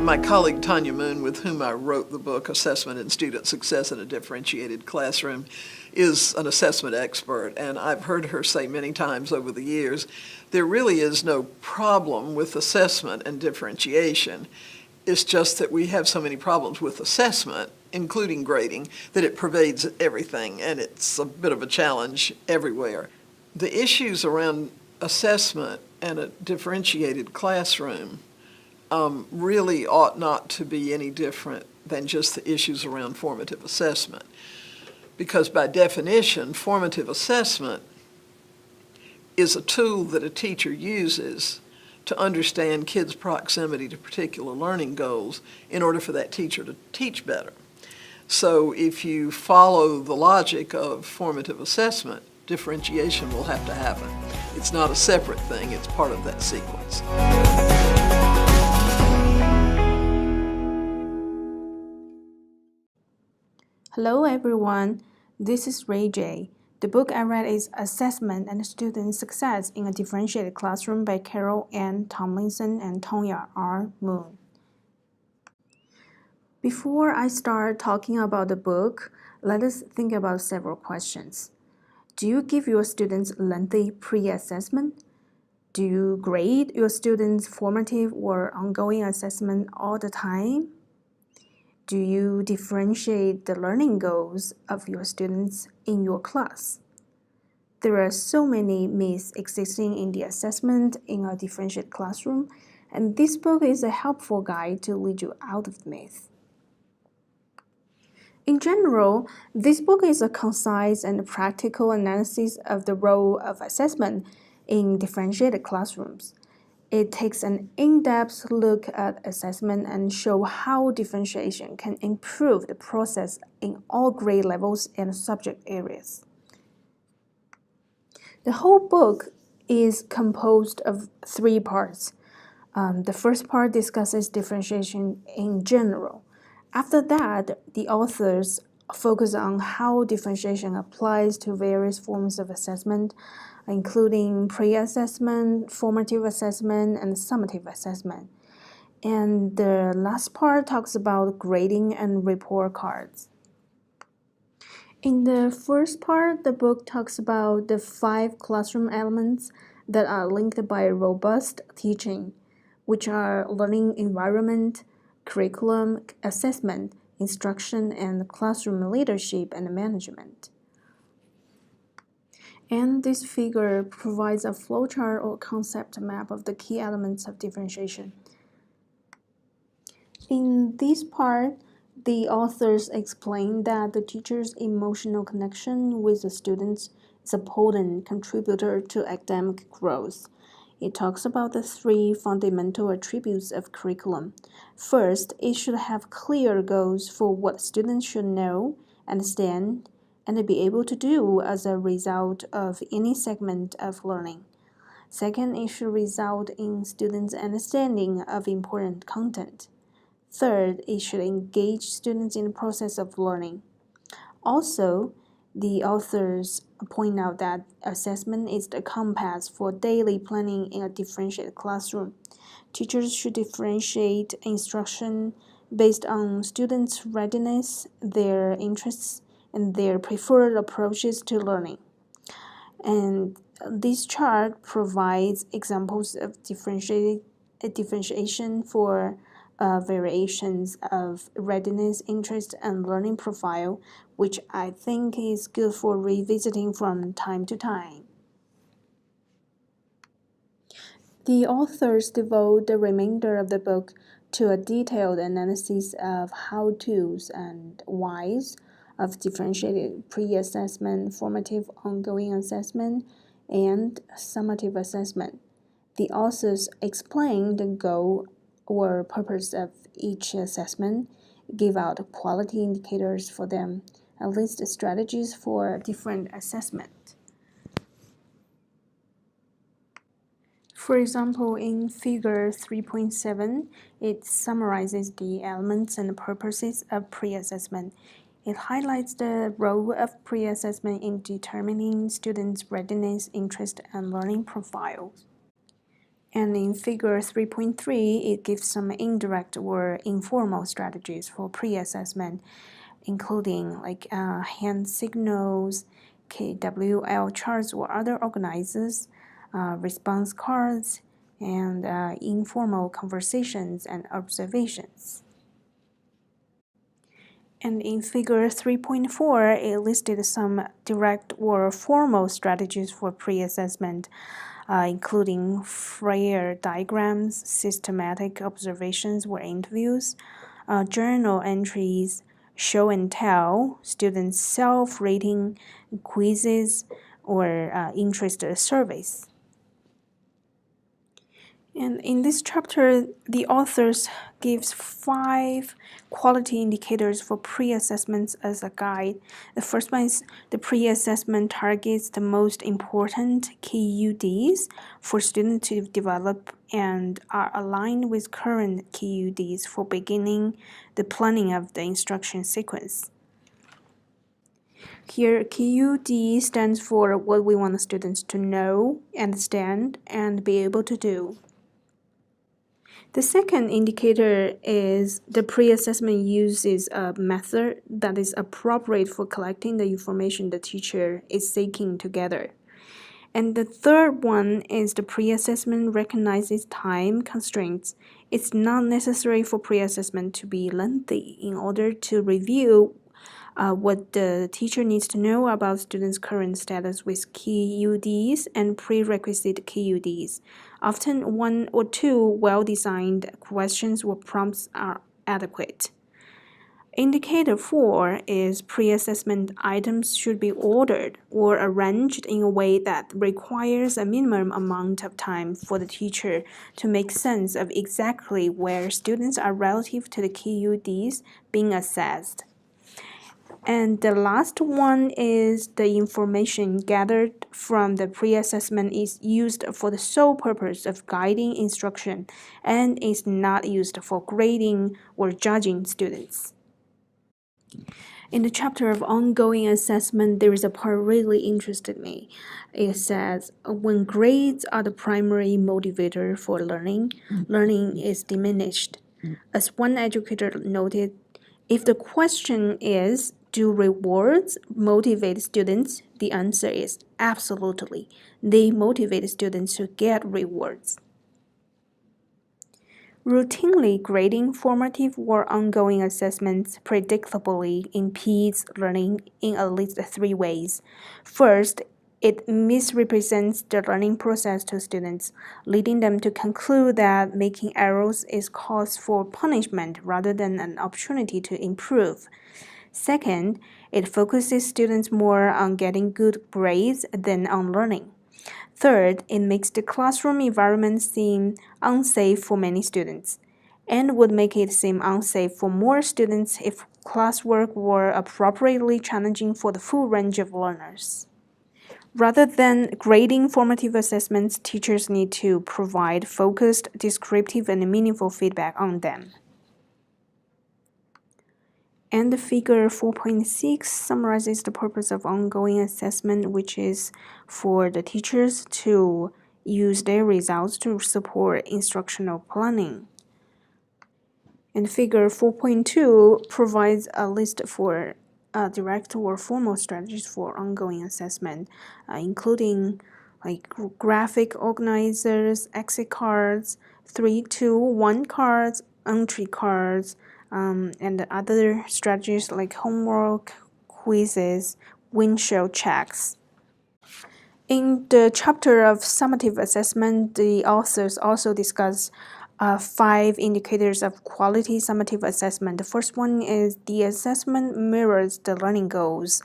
My colleague Tanya Moon, with whom I wrote the book, Assessment and Student Success in a Differentiated Classroom, is an assessment expert, and I've heard her say many times over the years, there really is no problem with assessment and differentiation. It's just that we have so many problems with assessment, including grading, that it pervades everything, and it's a bit of a challenge everywhere. The issues around assessment and a differentiated classroom really ought not to be any different than just the issues around formative assessment. Because by definition, formative assessment is a tool that a teacher uses to understand kids' proximity to particular learning goals in order for that teacher to teach better. So if you follow the logic of formative assessment, differentiation will have to happen. It's not a separate thing, it's part of that sequence. Hello everyone, this is Ray J. The book I read is Assessment and Student Success in a Differentiated Classroom by Carol Ann Tomlinson and Tonya R. Moon. Before I start talking about the book, let us think about several questions. Do you give your students lengthy pre-assessment? Do you grade your students' formative or ongoing assessment all the time? Do you differentiate the learning goals of your students in your class? There are so many myths existing in the assessment in a differentiated classroom, and this book is a helpful guide to lead you out of the myth. In general, this book is a concise and practical analysis of the role of assessment in differentiated classrooms. It takes an in-depth look at assessment and shows how differentiation can improve the process in all grade levels and subject areas. The whole book is composed of 3 parts. The first part discusses differentiation in general. After that, the authors focus on how differentiation applies to various forms of assessment, including pre-assessment, formative assessment, and summative assessment. And the last part talks about grading and report cards. In the first part, the book talks about the 5 classroom elements that are linked by robust teaching, which are learning environment, curriculum, assessment, instruction, and classroom leadership and management. And this figure provides a flowchart or concept map of the key elements of differentiation. In this part, the authors explain that the teacher's emotional connection with the students is a potent contributor to academic growth. It talks about the 3 fundamental attributes of curriculum. First, it should have clear goals for what students should know, understand, and be able to do as a result of any segment of learning. Second, it should result in students' understanding of important content. Third, it should engage students in the process of learning. Also, the authors point out that assessment is the compass for daily planning in a differentiated classroom. Teachers should differentiate instruction based on students' readiness, their interests, and their preferred approaches to learning. And this chart provides examples of differentiation for variations of readiness, interest, and learning profile, which I think is good for revisiting from time to time. The authors devote the remainder of the book to a detailed analysis of how-tos and whys of differentiated pre-assessment, formative ongoing assessment, and summative assessment. The authors explain the goal or purpose of each assessment, give out quality indicators for them, and list strategies for different assessment. For example, in Figure 3.7, it summarizes the elements and purposes of pre-assessment. It highlights the role of pre-assessment in determining students' readiness, interest, and learning profiles. And in figure 3.3, it gives some indirect or informal strategies for pre-assessment, including like hand signals, KWL charts or other organizers, response cards, and informal conversations and observations. And in figure 3.4, it listed some direct or formal strategies for pre-assessment, including Freire diagrams, systematic observations or interviews, journal entries, show and tell, students' self-rating, quizzes, or interest surveys. And in this chapter, the authors gives 5 quality indicators for pre-assessments as a guide. The first one is the pre-assessment targets the most important KUDs for students to develop and are aligned with current KUDs for beginning the planning of the instruction sequence. Here, KUD stands for what we want the students to know, understand, and be able to do. The second indicator is the pre-assessment uses a method that is appropriate for collecting the information the teacher is seeking to gather. And the third one is the pre-assessment recognizes time constraints. It's not necessary for pre-assessment to be lengthy in order to review what the teacher needs to know about students' current status with KUDs and prerequisite KUDs. Often 1 or 2 well-designed questions or prompts are adequate. Indicator 4 is pre-assessment items should be ordered or arranged in a way that requires a minimum amount of time for the teacher to make sense of exactly where students are relative to the KUDs being assessed. And the last one is the information gathered from the pre-assessment is used for the sole purpose of guiding instruction and is not used for grading or judging students. In the chapter of ongoing assessment, there is a part really interested me. It says, when grades are the primary motivator for learning, learning is diminished. As one educator noted, if the question is, do rewards motivate students? The answer is absolutely. They motivate students to get rewards. Routinely grading formative or ongoing assessments predictably impedes learning in at least 3 ways. First, it misrepresents the learning process to students, leading them to conclude that making errors is cause for punishment rather than an opportunity to improve. Second, it focuses students more on getting good grades than on learning. Third, it makes the classroom environment seem unsafe for many students, and would make it seem unsafe for more students if classwork were appropriately challenging for the full range of learners. Rather than grading formative assessments, teachers need to provide focused, descriptive, and meaningful feedback on them. And the figure 4.6 summarizes the purpose of ongoing assessment, which is for the teachers to use their results to support instructional planning. And figure 4.2 provides a list for direct or formal strategies for ongoing assessment, including like graphic organizers, exit cards, 3-2-1 cards, entry cards, and other strategies like homework, quizzes, windshield checks. In the chapter of summative assessment, the authors also discuss 5 indicators of quality summative assessment. The first one is the assessment mirrors the learning goals.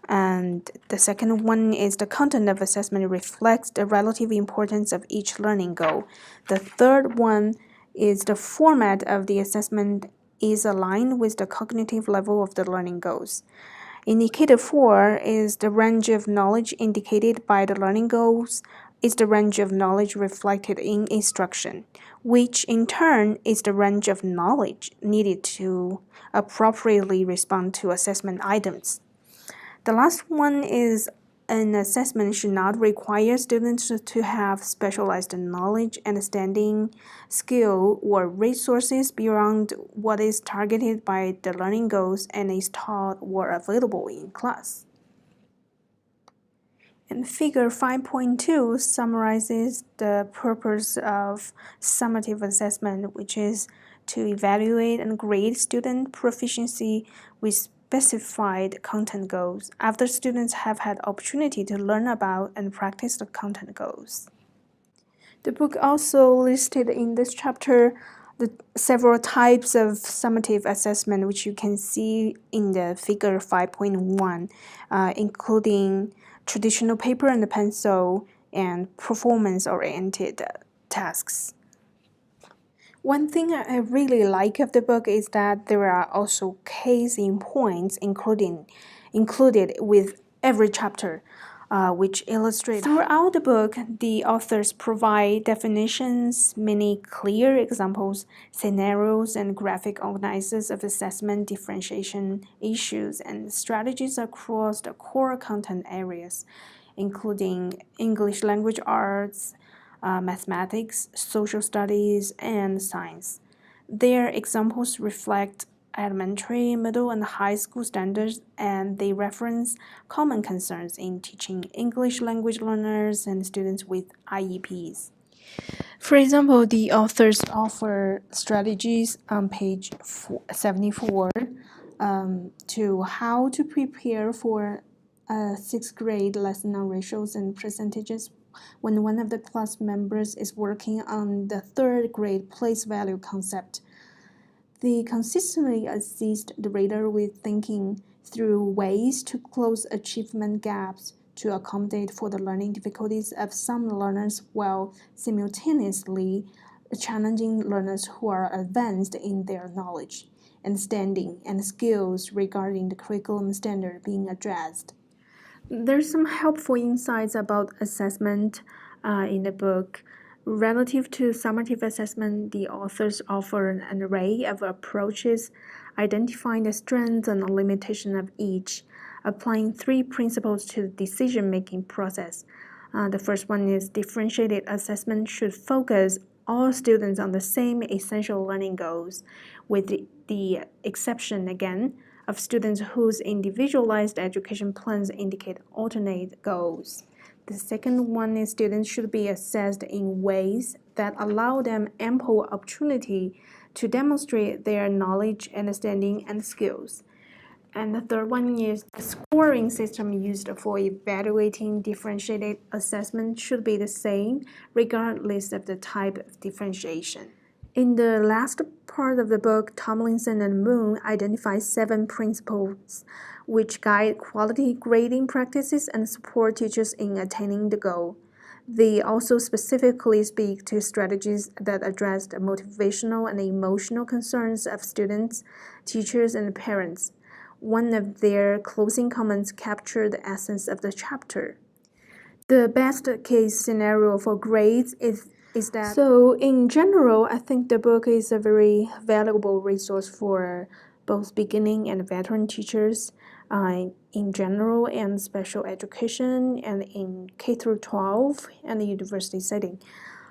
And the second one is the content of assessment reflects the relative importance of each learning goal. The third one is the format of the assessment is aligned with the cognitive level of the learning goals. Indicator 4 is the range of knowledge indicated by the learning goals is the range of knowledge reflected in instruction, which in turn is the range of knowledge needed to appropriately respond to assessment items. The last one is An assessment should not require students to have specialized knowledge, understanding, skill, or resources beyond what is targeted by the learning goals and is taught or available in class. And Figure 5.2 summarizes the purpose of summative assessment, which is to evaluate and grade student proficiency with specified content goals after students have had opportunity to learn about and practice the content goals. The book also listed in this chapter the several types of summative assessment, which you can see in the Figure 5.1, including traditional paper and pencil, and performance-oriented tasks. One thing I really like of the book is that there are also case-in points included with every chapter, which illustrate. Throughout the book, the authors provide definitions, many clear examples, scenarios, and graphic organizers of assessment, differentiation issues, and strategies across the core content areas, including English language arts, mathematics, social studies, and science. Their examples reflect elementary, middle, and high school standards, and they reference common concerns in teaching English language learners and students with IEPs. For example, the authors offer strategies on page 74 to how to prepare for a sixth grade lesson on ratios and percentages when one of the class members is working on the third grade place value concept. They consistently assist the reader with thinking through ways to close achievement gaps to accommodate for the learning difficulties of some learners while simultaneously challenging learners who are advanced in their knowledge, understanding, and skills regarding the curriculum standard being addressed. There's some helpful insights about assessment in the book. Relative to summative assessment, the authors offer an array of approaches, identifying the strengths and limitations of each, applying 3 principles to the decision-making process. The first one is differentiated assessment should focus all students on the same essential learning goals, with the exception, again, of students whose individualized education plans indicate alternate goals. The second one is students should be assessed in ways that allow them ample opportunity to demonstrate their knowledge, understanding, and skills. And the third one is the scoring system used for evaluating differentiated assessment should be the same regardless of the type of differentiation. In the last part of the book, Tomlinson and Moon identify 7 principles which guide quality grading practices and support teachers in attaining the goal. They also specifically speak to strategies that address the motivational and emotional concerns of students, teachers, and parents. One of their closing comments captured the essence of the chapter. The best case scenario for grades is that. So, in general, I think the book is a very valuable resource for both beginning and veteran teachers in general and special education and in K through 12 and the university setting.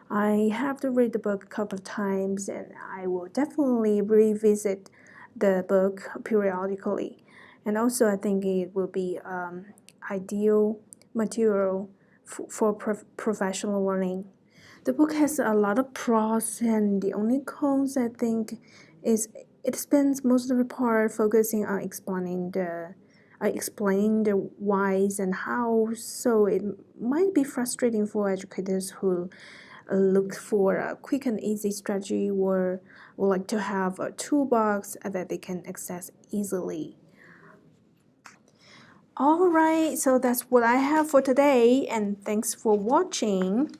I have to read the book a couple of times, and I will definitely revisit the book periodically. And also, I think it will be ideal material for professional learning. The book has a lot of pros, and the only cons, I think, is it spends most of the part focusing on explaining the whys and how. So it might be frustrating for educators who look for a quick and easy strategy or would like to have a toolbox that they can access easily. Alright, so that's what I have for today, and thanks for watching.